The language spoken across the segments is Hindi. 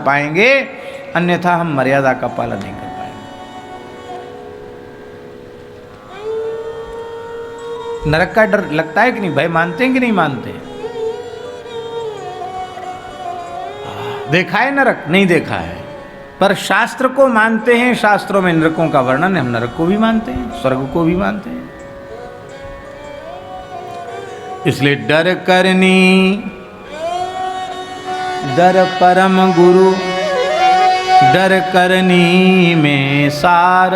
पाएंगे, अन्यथा हम मर्यादा का पालन नहीं कर पाएंगे। नरक का डर लगता है कि नहीं? भय मानते हैं कि नहीं मानते? देखा है नरक? नहीं देखा है, पर शास्त्र को मानते हैं। शास्त्रों में नरकों का वर्णन है, हम नरक को भी मानते हैं, स्वर्ग को भी मानते हैं। इसलिए डर करनी, डर परम गुरु, डर करनी में सार,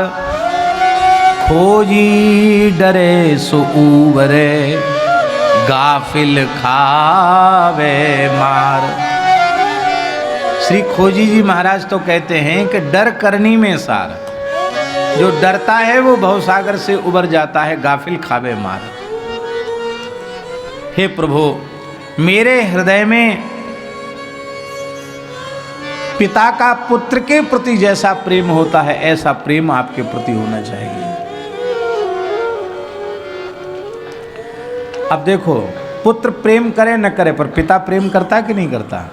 खोजी डरे सो उबरे, गाफिल खावे मार। श्री खोजी जी महाराज तो कहते हैं कि डर करनी में सार, जो डरता है वो भवसागर से उबर जाता है, गाफिल खावे मार। हे प्रभु, मेरे हृदय में पिता का पुत्र के प्रति जैसा प्रेम होता है, ऐसा प्रेम आपके प्रति होना चाहिए। अब देखो, पुत्र प्रेम करे न करे, पर पिता प्रेम करता कि नहीं करता?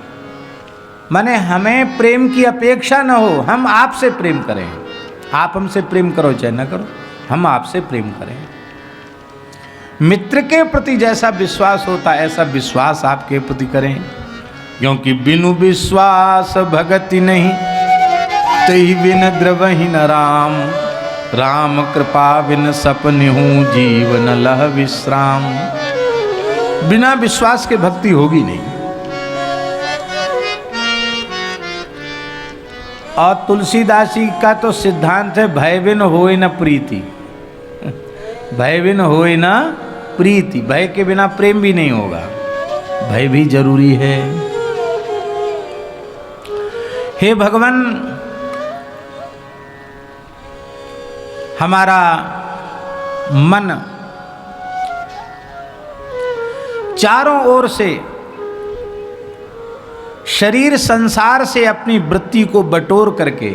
माने हमें प्रेम की अपेक्षा न हो, हम आपसे प्रेम करें। आप हमसे प्रेम करो चाहे न करो, हम आपसे प्रेम करें। मित्र के प्रति जैसा विश्वास होता है, ऐसा विश्वास आपके प्रति करें। क्योंकि बिनु विश्वास भगति नहीं, तही बिन द्रवहि न राम। राम कृपा बिन सपने हूँ, जीवन लह विश्राम। बिना विश्वास के भक्ति होगी नहीं। और तुलसीदास जी का तो सिद्धांत है, भय बिन होए न प्रीति। भय बिन होए न प्रीति, भय के बिना प्रेम भी नहीं होगा, भय भी जरूरी है। हे भगवान, हमारा मन चारों ओर से शरीर संसार से अपनी वृत्ति को बटोर करके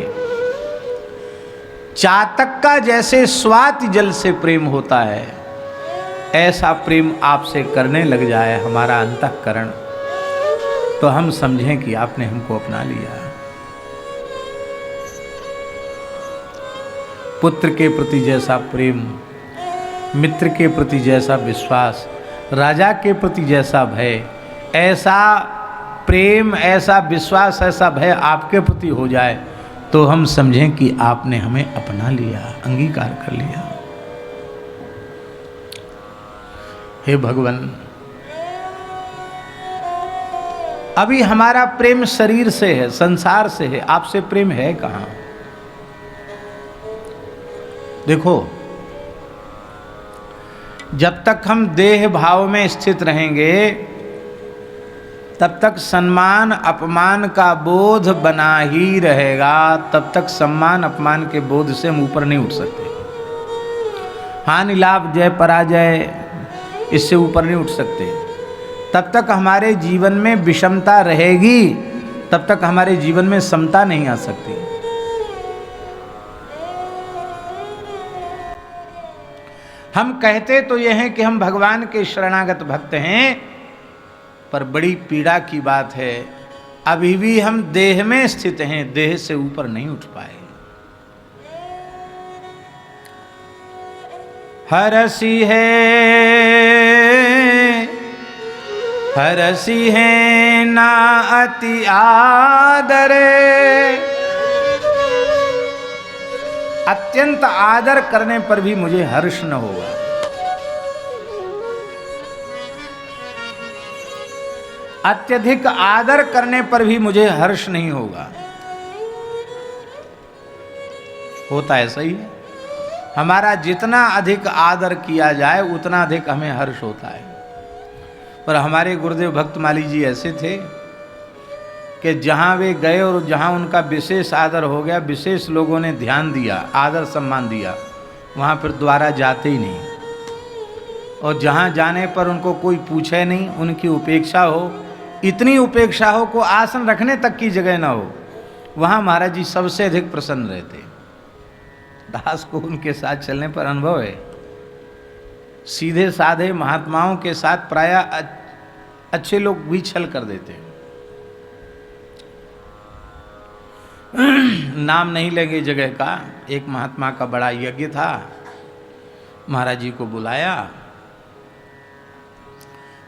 चातक का जैसे स्वाति जल से प्रेम होता है, ऐसा प्रेम आपसे करने लग जाए हमारा अंतःकरण, तो हम समझें कि आपने हमको अपना लिया। पुत्र के प्रति जैसा प्रेम, मित्र के प्रति जैसा विश्वास, राजा के प्रति जैसा भय, ऐसा प्रेम, ऐसा विश्वास, ऐसा भय आपके प्रति हो जाए, तो हम समझें कि आपने हमें अपना लिया, अंगीकार कर लिया। हे भगवान, अभी हमारा प्रेम शरीर से है, संसार से है, आपसे प्रेम है कहाँ? देखो, जब तक हम देह भाव में स्थित रहेंगे, तब तक सम्मान अपमान का बोध बना ही रहेगा। तब तक सम्मान अपमान के बोध से हम ऊपर नहीं उठ सकते। हानि लाभ जय पराजय, इससे ऊपर नहीं उठ सकते। तब तक हमारे जीवन में विषमता रहेगी, तब तक हमारे जीवन में समता नहीं आ सकती। हम कहते तो यह हैं कि हम भगवान के शरणागत भक्त हैं, पर बड़ी पीड़ा की बात है, अभी भी हम देह में स्थित हैं, देह से ऊपर नहीं उठ पाए। हरसी है ना अति आदरे, अत्यंत आदर करने पर भी मुझे हर्ष न होगा। अत्यधिक आदर करने पर भी मुझे हर्ष नहीं होगा। होता ऐसा ही है, हमारा जितना अधिक आदर किया जाए उतना अधिक हमें हर्ष होता है। पर हमारे गुरुदेव भक्तमाली जी ऐसे थे कि जहाँ वे गए और जहाँ उनका विशेष आदर हो गया, विशेष लोगों ने ध्यान दिया, आदर सम्मान दिया, वहाँ फिर दोबारा जाते ही नहीं। और जहाँ जाने पर उनको कोई पूछे नहीं, उनकी उपेक्षा हो, इतनी उपेक्षा हो को आसन रखने तक की जगह ना हो, वहाँ महाराज जी सबसे अधिक प्रसन्न रहते। दास को उनके साथ चलने पर अनुभव है, सीधे साधे महात्माओं के साथ प्रायः अच्छे लोग भी छल कर देते हैं। नाम नहीं लेंगे जगह का, एक महात्मा का बड़ा यज्ञ था, महाराज जी को बुलाया,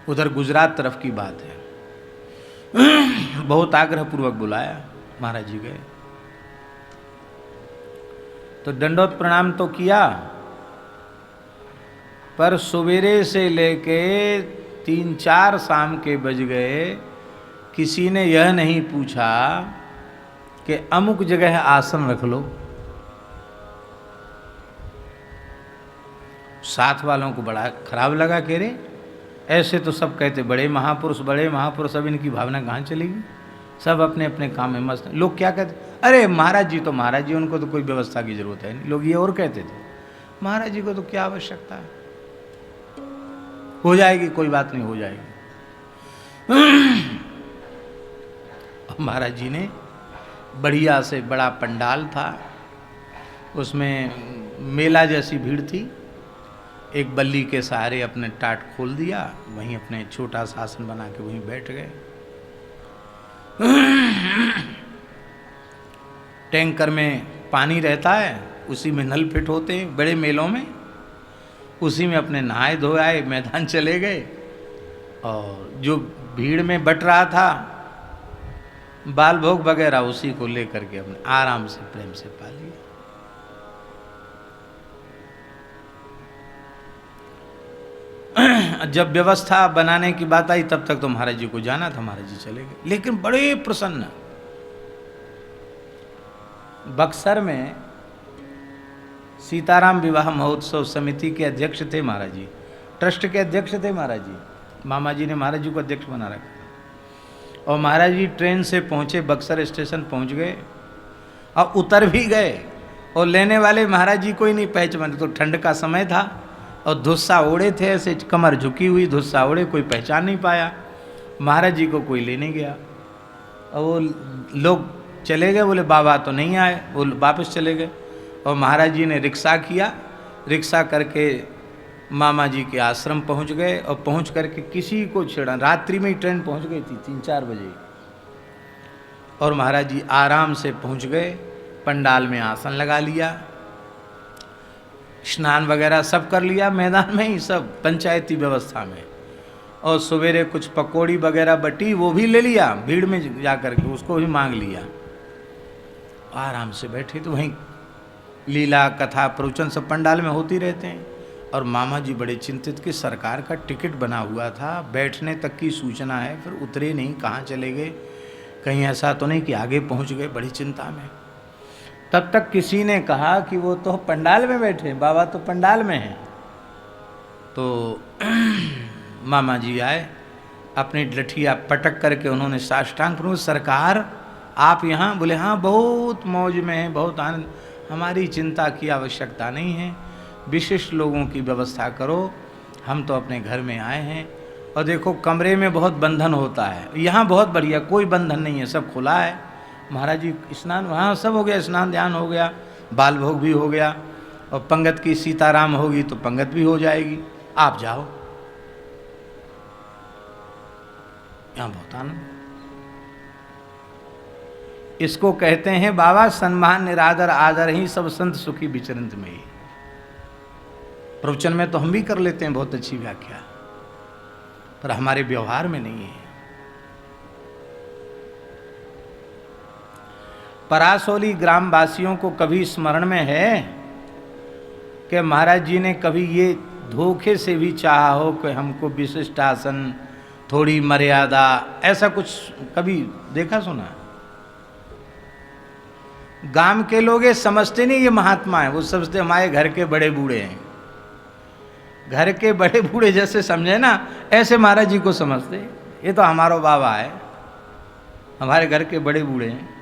उधर गुजरात तरफ की बात है, बहुत आग्रहपूर्वक बुलाया, महाराज जी गए। तो दंडोत प्रणाम तो किया, पर सवेरे से लेके 3-4 शाम के बज गए, किसी ने यह नहीं पूछा कि अमुक जगह आसन रख लो। साथ वालों को बड़ा खराब लगा, कह रहे ऐसे तो सब कहते बड़े महापुरुष, अब इनकी भावना कहाँ चलेगी, सब अपने अपने काम में मस्त। लोग क्या कहते, अरे महाराज जी तो महाराज जी, उनको तो कोई व्यवस्था की जरूरत है नहीं। लोग ये और कहते थे, महाराज जी को तो क्या आवश्यकता है, हो जाएगी, कोई बात नहीं, हो जाएगी। महाराज जी ने बढ़िया से, बड़ा पंडाल था, उसमें मेला जैसी भीड़ थी, एक बल्ली के सहारे अपने टाट खोल दिया, वहीं अपने छोटा सा आसन बना के वहीं बैठ गए। टैंकर में पानी रहता है, उसी में नल फिट होते हैं बड़े मेलों में, उसी में अपने नहाए धोए मैदान चले गए, और जो भीड़ में बट रहा था बाल भोग वगैरह, उसी को लेकर के अपने आराम से प्रेम से पा लिया। जब व्यवस्था बनाने की बात आई तब तक तो महाराज जी को जाना था, महाराज जी चले गए, लेकिन बड़े प्रसन्न। बक्सर में सीताराम विवाह महोत्सव समिति के अध्यक्ष थे महाराज जी, ट्रस्ट के अध्यक्ष थे महाराज जी, मामा जी ने महाराज जी को अध्यक्ष बना रखा। और महाराज जी ट्रेन से पहुंचे, बक्सर स्टेशन पहुंच गए और उतर भी गए, और लेने वाले महाराज जी को ही नहीं पहचान, तो ठंड का समय था और धुस्सा ओढ़े थे, ऐसे कमर झुकी हुई धुस्सा ओढ़े, कोई पहचान नहीं पाया, महाराज जी को कोई लेने गया। और वो लोग चले गए, बोले बाबा तो नहीं आए, वो वापस चले गए। और महाराज जी ने रिक्शा किया, रिक्शा करके मामा जी के आश्रम पहुंच गए, और पहुंच करके किसी को छेड़ा, रात्रि में ही ट्रेन पहुंच गई थी 3-4 बजे, और महाराज जी आराम से पहुंच गए, पंडाल में आसन लगा लिया, स्नान वगैरह सब कर लिया, मैदान में ही सब पंचायती व्यवस्था में, और सवेरे कुछ पकौड़ी वगैरह बटी, वो भी ले लिया, भीड़ में जाकर के उसको भी मांग लिया, आराम से बैठे। तो वहीं लीला कथा प्रवचन सब पंडाल में होती रहते हैं। और मामा जी बड़े चिंतित कि सरकार का टिकट बना हुआ था, बैठने तक की सूचना है, फिर उतरे नहीं, कहाँ चले गए, कहीं ऐसा तो नहीं कि आगे पहुँच गए, बड़ी चिंता में। तब तक किसी ने कहा कि वो तो पंडाल में बैठे, बाबा तो पंडाल में हैं। तो मामा जी आए, अपनी लठिया पटक करके उन्होंने साष्टांग प्रणाम, सरकार आप यहाँ? बोले हाँ, बहुत मौज में हैं, बहुत आनंद, हमारी चिंता की आवश्यकता नहीं है, विशिष्ट लोगों की व्यवस्था करो, हम तो अपने घर में आए हैं। और देखो कमरे में बहुत बंधन होता है, यहाँ बहुत बढ़िया, कोई बंधन नहीं है, सब खुला है। महाराज जी स्नान वहाँ सब हो गया, स्नान ध्यान हो गया, बाल भोग भी हो गया, और पंगत की सीताराम होगी तो पंगत भी हो जाएगी, आप जाओ। यहाँ बहुत आनंद। इसको कहते हैं बाबा सम्मान निरादर आदर ही सब संत सुखी विचरंत में ही। प्रवचन में तो हम भी कर लेते हैं बहुत अच्छी व्याख्या, पर हमारे व्यवहार में नहीं है। परासोली ग्राम वासियों को कभी स्मरण में है कि महाराज जी ने कभी ये धोखे से भी चाहा हो कि हमको विशिष्ट आसन, थोड़ी मर्यादा, ऐसा कुछ कभी देखा सुना? गांव के लोग ये समझते नहीं ये महात्मा है, वो समझते हमारे घर के बड़े बूढ़े हैं, घर के बड़े बूढ़े जैसे समझे ना, ऐसे महाराज जी को समझते, ये तो हमारा बाबा है, हमारे घर के बड़े बूढ़े हैं।